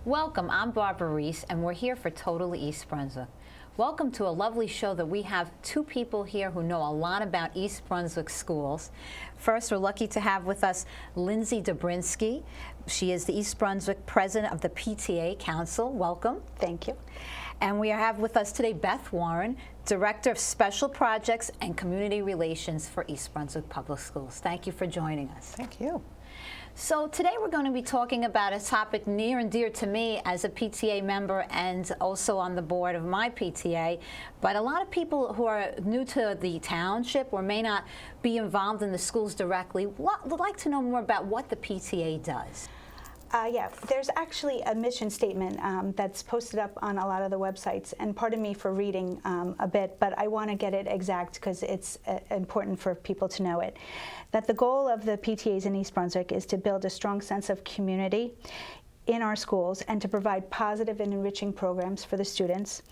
Welcome, I'm Barbara Reiss, and we're here for Totally East Brunswick. Welcome to a lovely show that we have two people here who know a lot about East Brunswick schools. First, we're lucky to have with us Lindsay Dobrinsky. She is the East Brunswick President of the PTA Council. Welcome. Thank you. And we have with us today Beth Warren, Director of Special Projects and Community Relations for East Brunswick Public Schools. Thank you for joining us. Thank you. So today we're going to be talking about a topic near and dear to me as a PTA member and also on the board of my PTA, but a lot of people who are new to the township or may not be involved in the schools directly would like to know more about what the PTA does. Yeah, there's actually a mission statement that's posted up on a lot of the websites, and pardon me for reading a bit, but I want to get it exact because it's important for people to know it. That the goal of the PTAs in East Brunswick is to build a strong sense of community in our schools and to provide positive and enriching programs for the students.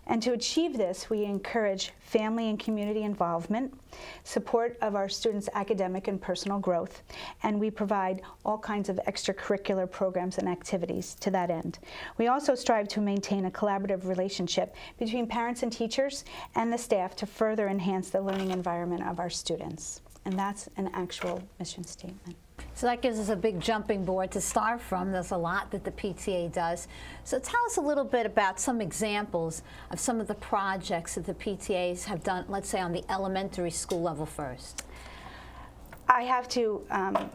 And to achieve this, we encourage family and community involvement, support of our students' academic and personal growth, and we provide all kinds of extracurricular programs and activities to that end. We also strive to maintain a collaborative relationship between parents and teachers and the staff to further enhance the learning environment of our students. And that's an actual mission statement. So that gives us a big jumping board to start from. There's a lot that the PTA does. So tell us a little bit about some examples of some of the projects that the PTAs have done, let's say on the elementary school level first. I have to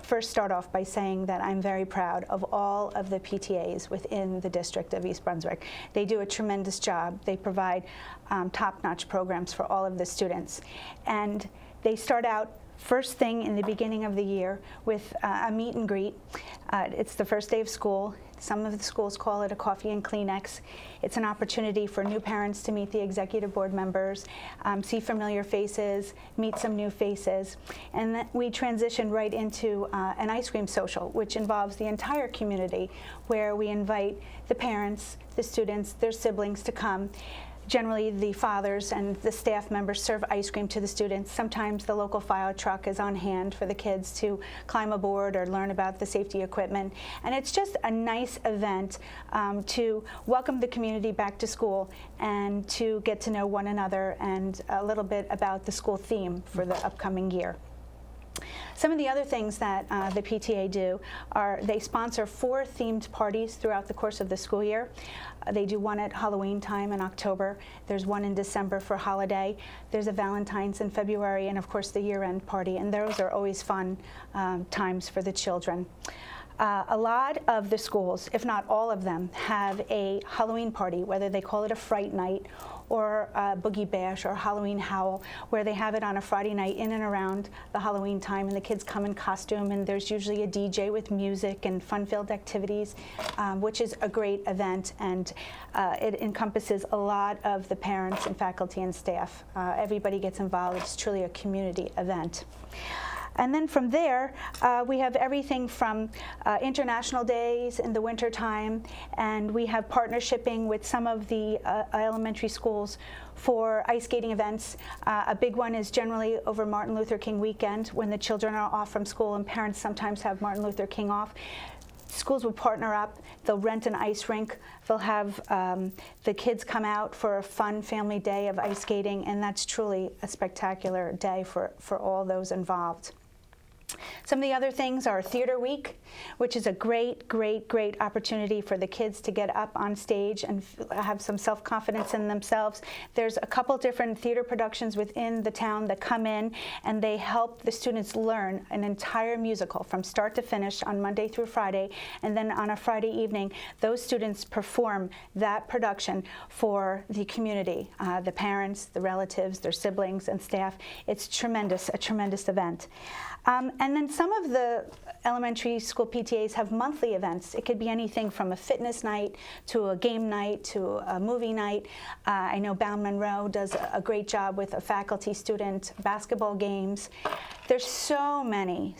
first start off by saying that I'm very proud of all of the PTAs within the district of East Brunswick. They do a tremendous job. They provide top-notch programs for all of the students. And they start out first thing in the beginning of the year with a meet and greet. It's the first day of school. Some of the schools call it a coffee and Kleenex. It's an opportunity for new parents to meet the executive board members, see familiar faces, meet some new faces. And then we transition right into an ice cream social, which involves the entire community, where we invite the parents, the students, their siblings to come. Generally, the fathers and the staff members serve ice cream to the students. Sometimes the local fire truck is on hand for the kids to climb aboard or learn about the safety equipment. And it's just a nice event to welcome the community back to school and to get to know one another and a little bit about the school theme for the upcoming year. Some of the other things that the PTA do are they sponsor 4 themed parties throughout the course of the school year. They do one at Halloween time in October. There's one in December for holiday. There's a Valentine's in February, and of course the year-end party, and those are always fun times for the children. A lot of the schools, if not all of them, have a Halloween party, whether they call it a Fright Night or a Boogie Bash or Halloween Howl, where they have it on a Friday night in and around the Halloween time, and the kids come in costume, and there's usually a DJ with music and fun-filled activities, which is a great event, and it encompasses a lot of the parents and faculty and staff. Everybody gets involved. It's truly a community event. And then from there, we have everything from international days in the wintertime, and we have partnershiping with some of the elementary schools for ice skating events. A big one is generally over Martin Luther King weekend when the children are off from school and parents sometimes have Martin Luther King off. Schools will partner up. They'll rent an ice rink. They'll have the kids come out for a fun family day of ice skating, and that's truly a spectacular day for all those involved. Some of the other things are Theater Week, which is a great opportunity for the kids to get up on stage and have some self-confidence in themselves. There's a couple different theater productions within the town that come in, and they help the students learn an entire musical from start to finish on Monday through Friday, and then on a Friday evening, those students perform that production for the community, the parents, the relatives, their siblings, and staff. It's tremendous, a tremendous event. And then some of the elementary school PTAs have monthly events. It could be anything from a fitness night to a game night to a movie night. I know Bound Monroe does a great job with a faculty-student basketball games. There's so many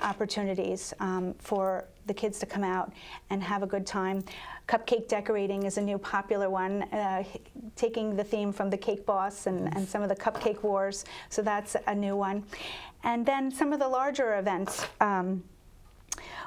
opportunities for the kids to come out and have a good time. Cupcake decorating is a new popular one, taking the theme from the Cake Boss and some of the Cupcake Wars, so that's a new one. And then some of the larger events,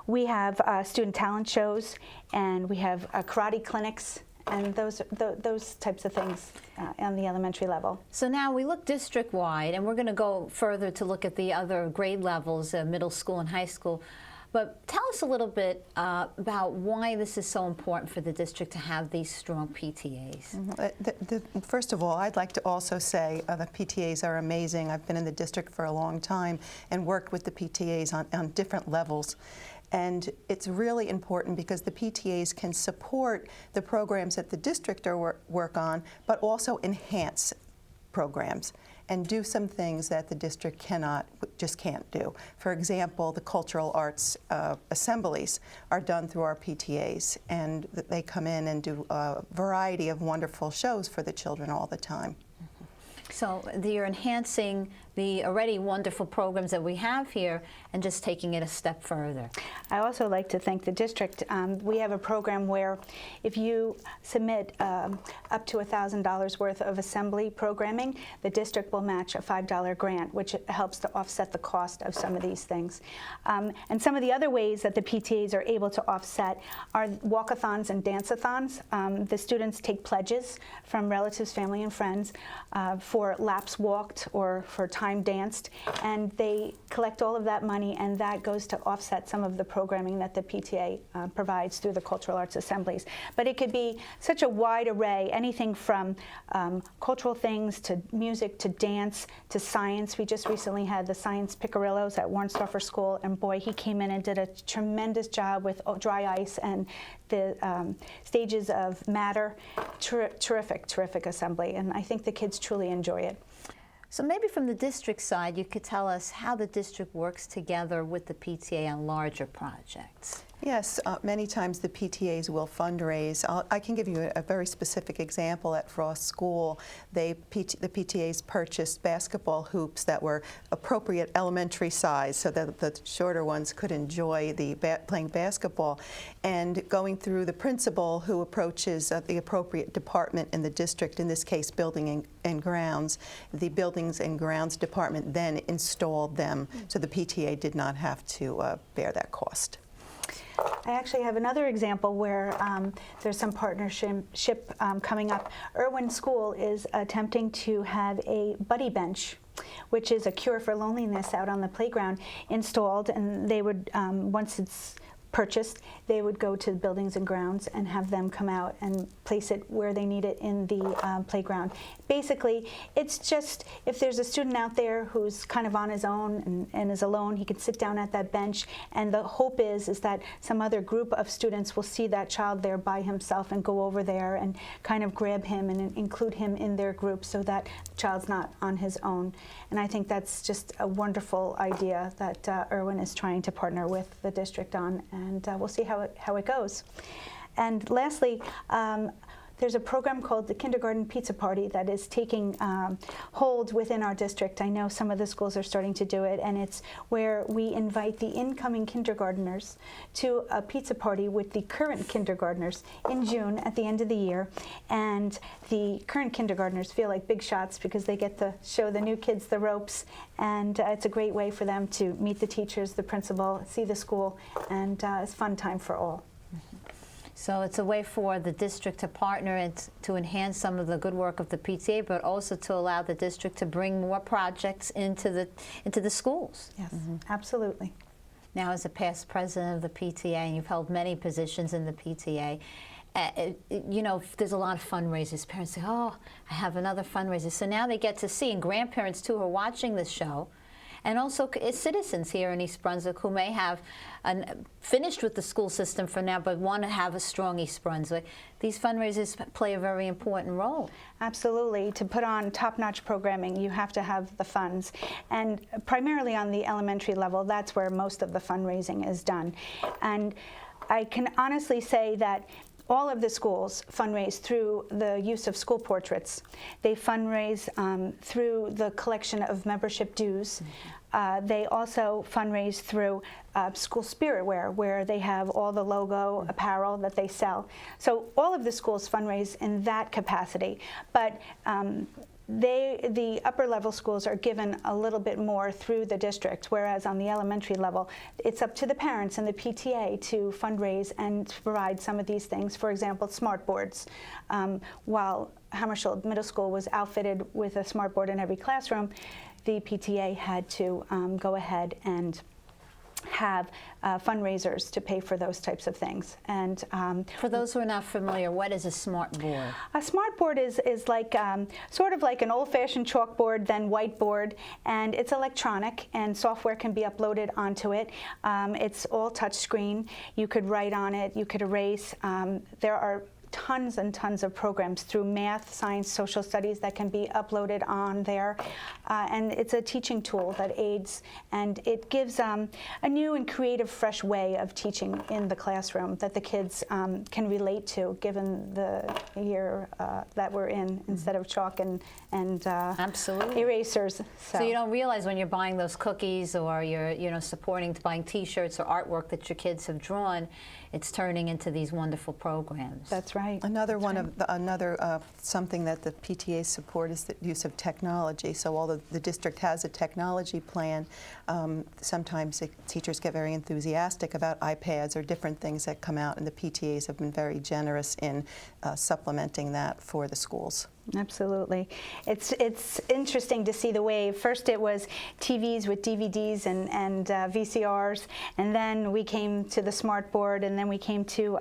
We have student talent shows, and we have karate clinics, and those types of things on the elementary level. So now we look district-wide, and we're going to go further to look at the other grade levels, middle school and high school. But tell us a little bit about why this is so important for the district to have these strong PTAs. First of all, I'd like to also say the PTAs are amazing. I've been in the district for a long time and worked with the PTAs on different levels. And it's really important because the PTAs can support the programs that the district work on, but also enhance programs and do some things that the district just can't do. For example, the cultural arts assemblies are done through our PTAs, and they come in and do a variety of wonderful shows for the children all the time. So you're enhancing the already wonderful programs that we have here and just taking it a step further. I also like to thank the district. We have a program where if you submit up to $1,000 worth of assembly programming, the district will match a $5 grant, which helps to offset the cost of some of these things. And some of the other ways that the PTAs are able to offset are walkathons and dance-a-thons. The students take pledges from relatives, family, and friends for laps walked or for time danced, and they collect all of that money, and that goes to offset some of the programming that the PTA provides through the cultural arts assemblies. But it could be such a wide array, anything from cultural things to music to dance to science. We just recently had the science picarillos at Warnsdorfer School, and boy, he came in and did a tremendous job with dry ice and the stages of matter. Terrific assembly, and I think the kids truly enjoy it. So maybe from the district side, you could tell us how the district works together with the PTA on larger projects. Yes, many times the PTAs will fundraise. I can give you a very specific example. At Frost School, the PTAs purchased basketball hoops that were appropriate elementary size so that the shorter ones could enjoy playing basketball. And going through the principal who approaches the appropriate department in the district, in this case Building and Grounds, the Buildings and Grounds department then installed them, so the PTA did not have to bear that cost. I actually have another example where there's some partnership coming up. Irwin School is attempting to have a buddy bench, which is a cure for loneliness out on the playground, installed, and they would, once it's purchased, they would go to Buildings and Grounds and have them come out and place it where they need it in the playground. Basically, it's just if there's a student out there who's kind of on his own and is alone, he can sit down at that bench, and the hope is that some other group of students will see that child there by himself and go over there and kind of grab him and include him in their group so that the child's not on his own. And I think that's just a wonderful idea that Irwin is trying to partner with the district on, and we'll see how it goes. And lastly, there's a program called the Kindergarten Pizza Party that is taking hold within our district. I know some of the schools are starting to do it, and it's where we invite the incoming kindergartners to a pizza party with the current kindergartners in June at the end of the year. And the current kindergartners feel like big shots because they get to show the new kids the ropes, and it's a great way for them to meet the teachers, the principal, see the school, and it's a fun time for all. So it's a way for the district to partner and to enhance some of the good work of the PTA, but also to allow the district to bring more projects into the schools. Yes, absolutely. Now, as a past president of the PTA, and you've held many positions in the PTA, you know, there's a lot of fundraisers. Parents say, oh, I have another fundraiser. So now they get to see, and grandparents too who are watching this show, and also citizens here in East Brunswick who may have finished with the school system for now but want to have a strong East Brunswick. These fundraisers play a very important role. Absolutely. To put on top-notch programming, you have to have the funds. And primarily on the elementary level, that's where most of the fundraising is done. And I can honestly say that all of the schools fundraise through the use of school portraits. They fundraise through the collection of membership dues. They also fundraise through school spirit wear, where they have all the logo apparel that they sell. So all of the schools fundraise in that capacity. But the upper level schools are given a little bit more through the district, whereas on the elementary level, it's up to the parents and the PTA to fundraise and to provide some of these things. For example, smart boards. While Hammarskjöld Middle School was outfitted with a smart board in every classroom, the PTA had to go ahead and have fundraisers to pay for those types of things. And for those who are not familiar, what is a smart board? A smart board is like sort of like an old-fashioned chalkboard, then whiteboard, and it's electronic, and software can be uploaded onto it. It's all touch screen. You could write on it. You could erase. There are tons and tons of programs through math, science, social studies that can be uploaded on there. And it's a teaching tool that aids, and it gives a new and creative, fresh way of teaching in the classroom that the kids can relate to, given the year that we're in, instead of chalk and Absolutely. erasers. So you don't realize when you're buying those cookies, or you're supporting buying T-shirts or artwork that your kids have drawn, it's turning into these wonderful programs. That's right. Another something that the PTAs support is the use of technology. So although the district has a technology plan, sometimes teachers get very enthusiastic about iPads or different things that come out, and the PTAs have been very generous in supplementing that for the schools. Absolutely. It's interesting to see the way, first it was TVs with DVDs and VCRs, and then we came to the smart board, and then we came to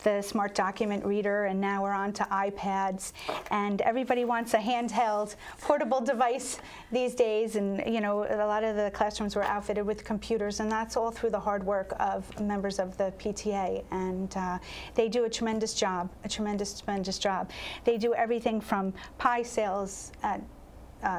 the smart document reader, and now we're on to iPads, and everybody wants a handheld portable device these days, and a lot of the classrooms were outfitted with computers, and that's all through the hard work of members of the PTA, and they do a tremendous job, tremendous job. They do everything from pie sales at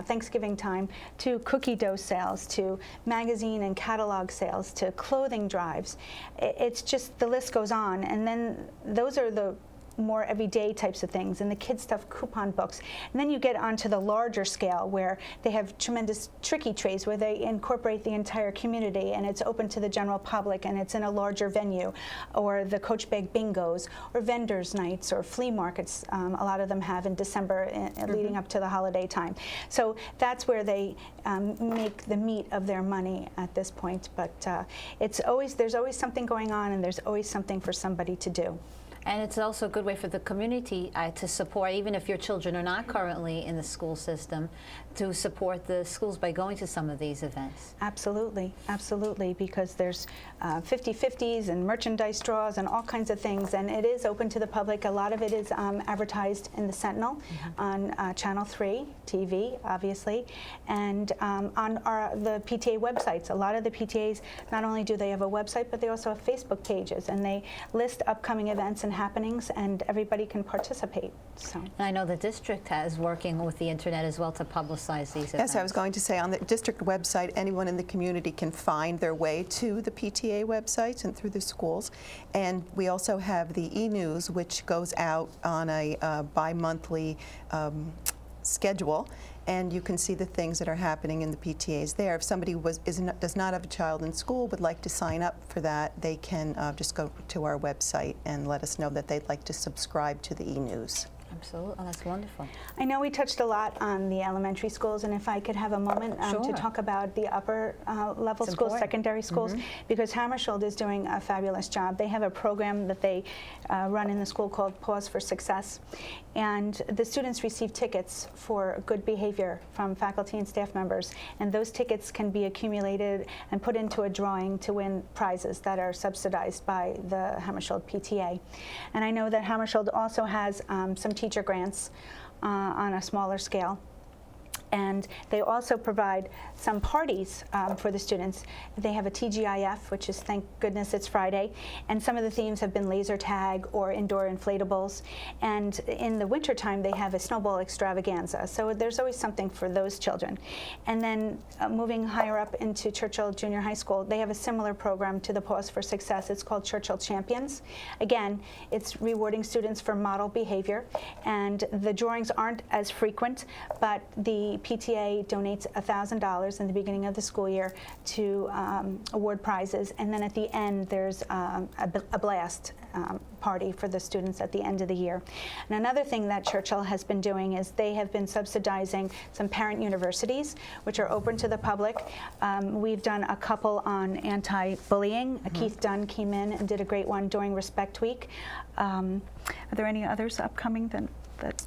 Thanksgiving time, to cookie dough sales, to magazine and catalog sales, to clothing drives. It's just, the list goes on, and then those are the more everyday types of things, and the kids stuff, coupon books. And then you get onto the larger scale where they have tremendous tricky trays where they incorporate the entire community, and it's open to the general public, and it's in a larger venue, or the Coach Bag bingos, or vendors nights, or flea markets. A lot of them have in December leading up to the holiday time. So that's where they make the meat of their money at this point. But there's always something going on, and there's always something for somebody to do. And it's also a good way for the community to support, even if your children are not currently in the school system, to support the schools by going to some of these events. Absolutely, absolutely, because there's 50/50s and merchandise draws and all kinds of things, and it is open to the public. A lot of it is advertised in the Sentinel on Channel 3 TV, obviously, and on the PTA websites. A lot of the PTAs, not only do they have a website, but they also have Facebook pages, and they list upcoming events and happenings, and everybody can participate. So. And I know the district is working with the internet as well to publicize these events. Yes, I was going to say, on the district website, anyone in the community can find their way to the PTA websites and through the schools. And we also have the e-news, which goes out on a bi-monthly schedule, and you can see the things that are happening in the PTAs there. If somebody does not have a child in school, would like to sign up for that, they can just go to our website and let us know that they'd like to subscribe to the e-news. Absolutely. Oh, that's wonderful. I know we touched a lot on the elementary schools, and if I could have a moment to talk about the upper level schools, secondary schools, because Hammarskjöld is doing a fabulous job. They have a program that they run in the school called Pause for Success, and the students receive tickets for good behavior from faculty and staff members, and those tickets can be accumulated and put into a drawing to win prizes that are subsidized by the Hammarskjöld PTA. And I know that Hammarskjöld also has some teacher grants on a smaller scale. And they also provide some parties for the students. They have a TGIF, which is, thank goodness it's Friday, and some of the themes have been laser tag or indoor inflatables. And in the wintertime, they have a snowball extravaganza. So there's always something for those children. And then moving higher up into Churchill Junior High School, they have a similar program to the Pause for Success. It's called Churchill Champions. Again, it's rewarding students for model behavior, and the drawings aren't as frequent, but the the PTA donates $1,000 in the beginning of the school year to award prizes, and then at the end there's a blast party for the students at the end of the year. And another thing that Churchill has been doing is they have been subsidizing some parent universities, which are open to the public. We've done a couple on anti-bullying. Keith Dunn came in and did a great one during Respect Week. Are there any others upcoming that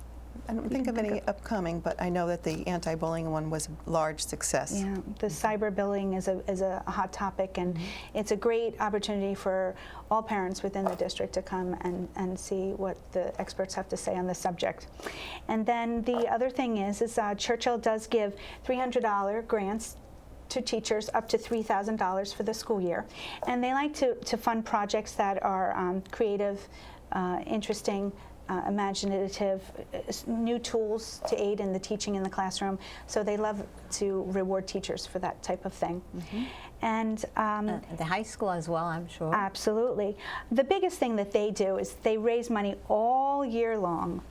I don't think of any upcoming, but I know that the anti-bullying one was a large success. Yeah, the cyberbullying is a hot topic, and it's a great opportunity for all parents within the district to come and see what the experts have to say on the subject. And then the other thing is Churchill does give $300 grants to teachers up to $3,000 for the school year. And they like to fund projects that are creative, interesting, imaginative, new tools to aid in the teaching in the classroom. So they love to reward teachers for that type of thing. And the high school as well, I'm sure. Absolutely. The biggest thing that they do is they raise money all year long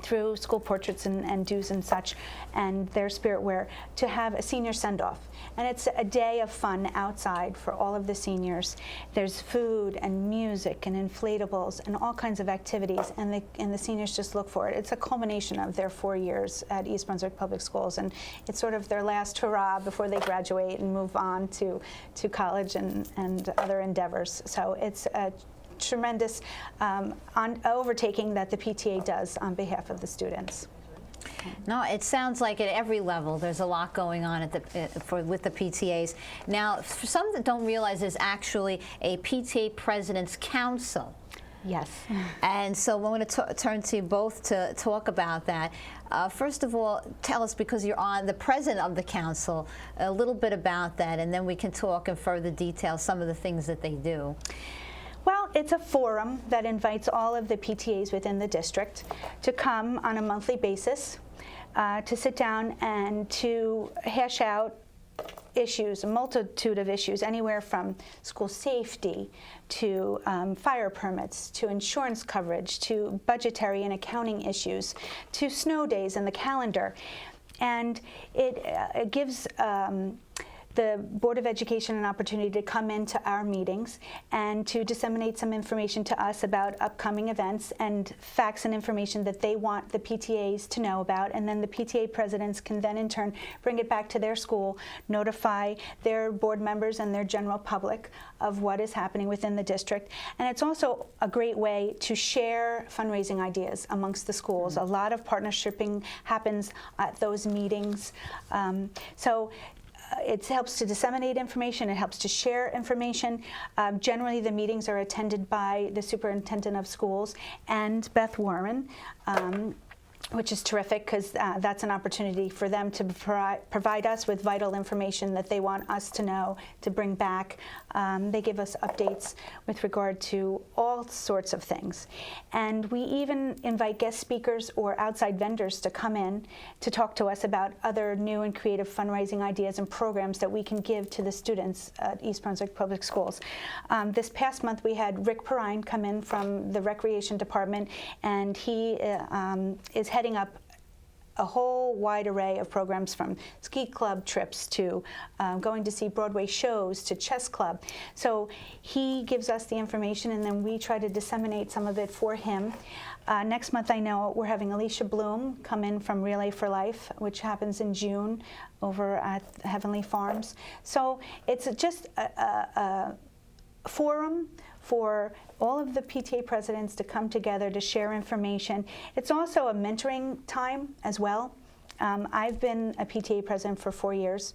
through school portraits and dues and such, and their spirit wear, to have a senior send-off. And it's a day of fun outside for all of the seniors. There's food and music and inflatables and all kinds of activities, and the seniors just look for it. It's a culmination of their 4 years at East Brunswick Public Schools, and it's sort of their last hurrah before they graduate and move on to college and other endeavors. So it's a tremendous overtaking that the PTA does on behalf of the students. No, it sounds like at every level there's a lot going on with the PTAs. Now, for some that don't realize, there's actually a PTA President's Council. Yes. And so we're going to turn to you both to talk about that. First of all, tell us, because you're on the president of the council, a little bit about that, and then we can talk in further detail some of the things that they do. Well, it's a forum that invites all of the PTAs within the district to come on a monthly basis, to sit down and to hash out issues, a multitude of issues, anywhere from school safety to fire permits, to insurance coverage, to budgetary and accounting issues, to snow days in the calendar. And it gives the Board of Education an opportunity to come into our meetings and to disseminate some information to us about upcoming events and facts and information that they want the PTAs to know about, and then the PTA presidents can then in turn bring it back to their school, notify their board members and their general public of what is happening within the district. And it's also a great way to share fundraising ideas amongst the schools. A lot of partnershiping happens at those meetings. It helps to disseminate information, it helps to share information. Generally, the meetings are attended by the superintendent of schools and Beth Warren, which is terrific, because that's an opportunity for them to provide us with vital information that they want us to know, to bring back. They give us updates with regard to all sorts of things. And we even invite guest speakers or outside vendors to come in to talk to us about other new and creative fundraising ideas and programs that we can give to the students at East Brunswick Public Schools. This past month we had Rick Perrine come in from the Recreation Department, and he is heading up a whole wide array of programs, from ski club trips to going to see Broadway shows to chess club. So he gives us the information, and then we try to disseminate some of it for him. Next month, I know we're having Alicia Bloom come in from Relay for Life, which happens in June over at Heavenly Farms. So it's just a forum for all of the PTA presidents to come together to share information. It's also a mentoring time as well. I've been a PTA president for 4 years.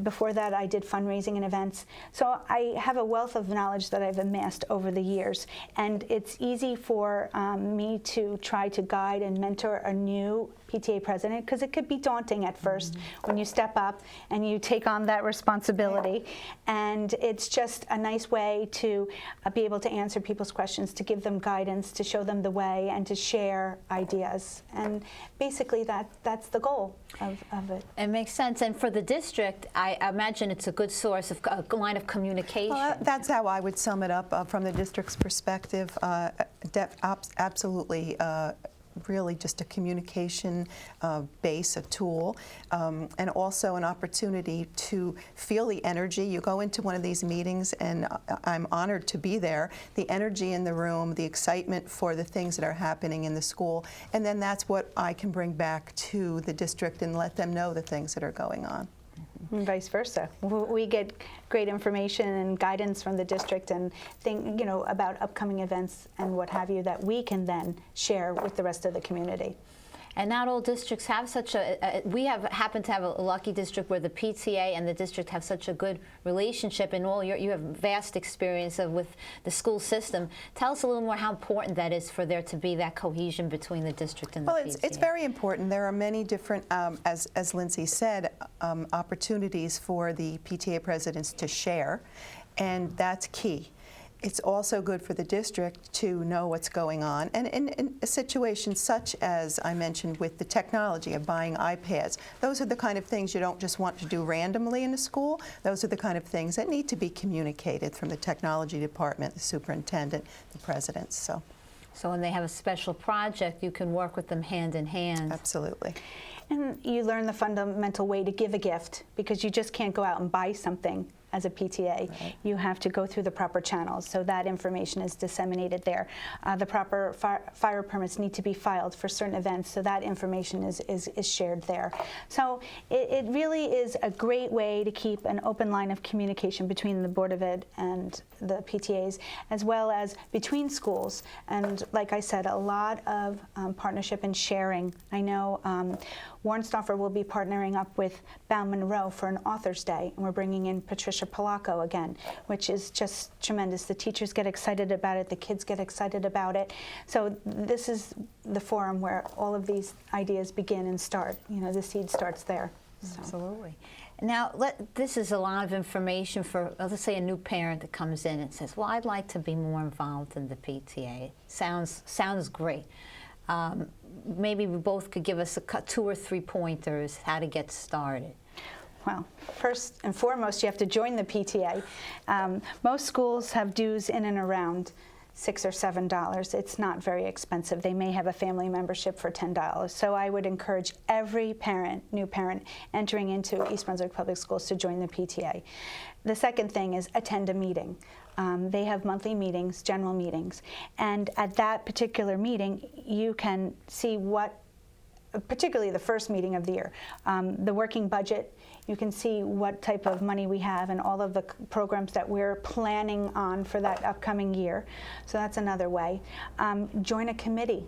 Before that, I did fundraising and events. So I have a wealth of knowledge that I've amassed over the years. And it's easy for me to try to guide and mentor a new PTA president, because it could be daunting at first when you step up and you take on that responsibility. And it's just a nice way to be able to answer people's questions, to give them guidance, to show them the way, and to share ideas. And basically that's the goal of it. It makes sense. And for the district, I imagine it's a good source of a line of communication. Well, that's how I would sum it up from the district's perspective. Absolutely. really just a communication base, a tool, and also an opportunity to feel the energy. You go into one of these meetings, and I'm honored to be there, the energy in the room, the excitement for the things that are happening in the school, and then that's what I can bring back to the district and let them know the things that are going on. And vice versa. We get great information and guidance from the district and about upcoming events and what have you that we can then share with the rest of the community. And not all districts have such we happen to have a lucky district where the PTA and the district have such a good relationship, and you have vast experience with the school system. Tell us a little more how important that is for there to be that cohesion between the district and the PTA. Well, it's very important. There are many different, as Lindsay said, opportunities for the PTA presidents to share, and that's key. It's also good for the district to know what's going on. And in a situation such as I mentioned with the technology of buying iPads, those are the kind of things you don't just want to do randomly in a school. Those are the kind of things that need to be communicated from the technology department, the superintendent, the presidents. So when they have a special project, you can work with them hand in hand. Absolutely. And you learn the fundamental way to give a gift, because you just can't go out and buy something as a PTA. Right. You have to go through the proper channels, so that information is disseminated there. The proper fire permits need to be filed for certain events, so that information is shared there. So it really is a great way to keep an open line of communication between the Board of Ed and the PTAs, as well as between schools. And like I said, a lot of partnership and sharing. I know Warrenstoffer will be partnering up with Bound Monroe for an Author's Day, and we're bringing in Patricia Polacco again, which is just tremendous. The teachers get excited about it, the kids get excited about it. So this is the forum where all of these ideas begin and start. The seed starts there. So. Absolutely. Now, this is a lot of information for, let's say, a new parent that comes in and says, well, I'd like to be more involved in the PTA. Sounds great. Maybe we both could give us 2 or 3 pointers how to get started. Well, first and foremost, you have to join the PTA. Most schools have dues in and around $6 or $7. It's not very expensive. They may have a family membership for $10. So I would encourage every new parent entering into East Brunswick Public Schools to join the PTA. The second thing is attend a meeting. They have monthly meetings, general meetings, and at that particular meeting, you can see particularly the first meeting of the year, the working budget. You can see what type of money we have and all of the programs that we're planning on for that upcoming year. So that's another way. Join a committee.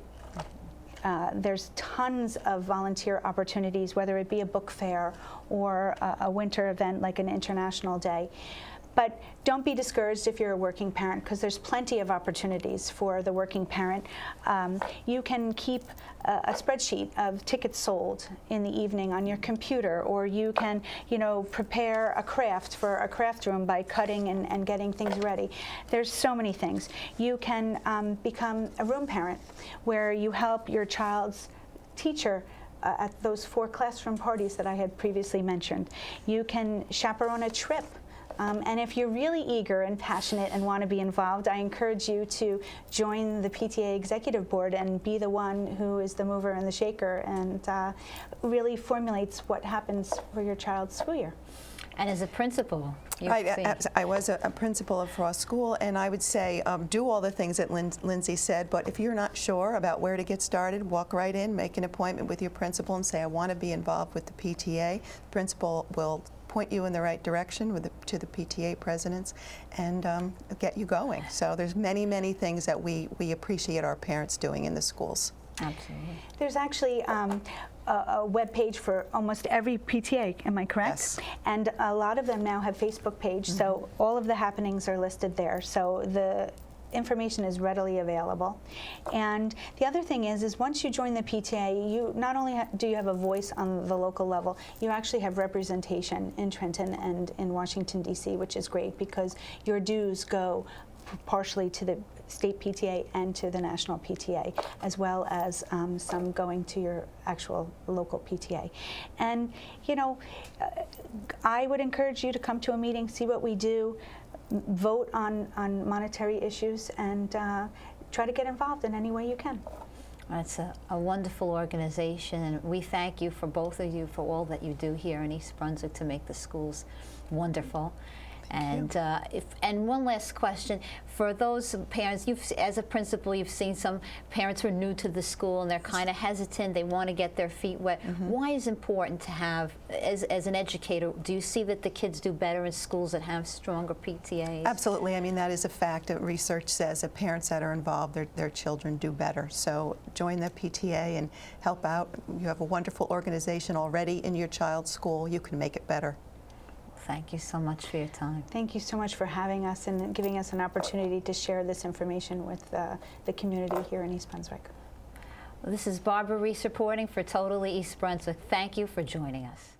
There's tons of volunteer opportunities, whether it be a book fair or a winter event like an International Day. But don't be discouraged if you're a working parent, because there's plenty of opportunities for the working parent. You can keep a spreadsheet of tickets sold in the evening on your computer, or you can, prepare a craft for a craft room by cutting and getting things ready. There's so many things. You can become a room parent, where you help your child's teacher at those 4 classroom parties that I had previously mentioned. You can chaperone a trip. And if you're really eager and passionate and want to be involved, I encourage you to join the PTA Executive Board and be the one who is the mover and the shaker and really formulates what happens for your child's school year. And as a principal, I was a principal of Frost School, and I would say do all the things that Lindsay said, but if you're not sure about where to get started, walk right in, make an appointment with your principal and say, I want to be involved with the PTA. The principal will point you in the right direction to the PTA presidents and get you going. So there's many, many things that we appreciate our parents doing in the schools. Absolutely. There's actually a web page for almost every PTA, am I correct? Yes. And a lot of them now have Facebook page, so all of the happenings are listed there. So the information is readily available. And the other thing is once you join the PTA, you not only do you have a voice on the local level, you actually have representation in Trenton and in Washington, D.C., which is great because your dues go partially to the state PTA and to the national PTA, as well as some going to your actual local PTA. And, I would encourage you to come to a meeting, see what we do, vote on monetary issues, and try to get involved in any way you can. It's a wonderful organization, and we thank you for both of you for all that you do here in East Brunswick to make the schools wonderful. And and one last question for those parents. As a principal, you've seen some parents who are new to the school and they're kind of hesitant. They want to get their feet wet. Why is it important to have, as an educator, do you see that the kids do better in schools that have stronger PTAs? Absolutely. I mean, that is a fact. Research says that parents that are involved, their children do better. So join the PTA and help out. You have a wonderful organization already in your child's school. You can make it better. Thank you so much for your time. Thank you so much for having us and giving us an opportunity to share this information with the community here in East Brunswick. This is Barbara Reiss reporting for Totally East Brunswick. Thank you for joining us.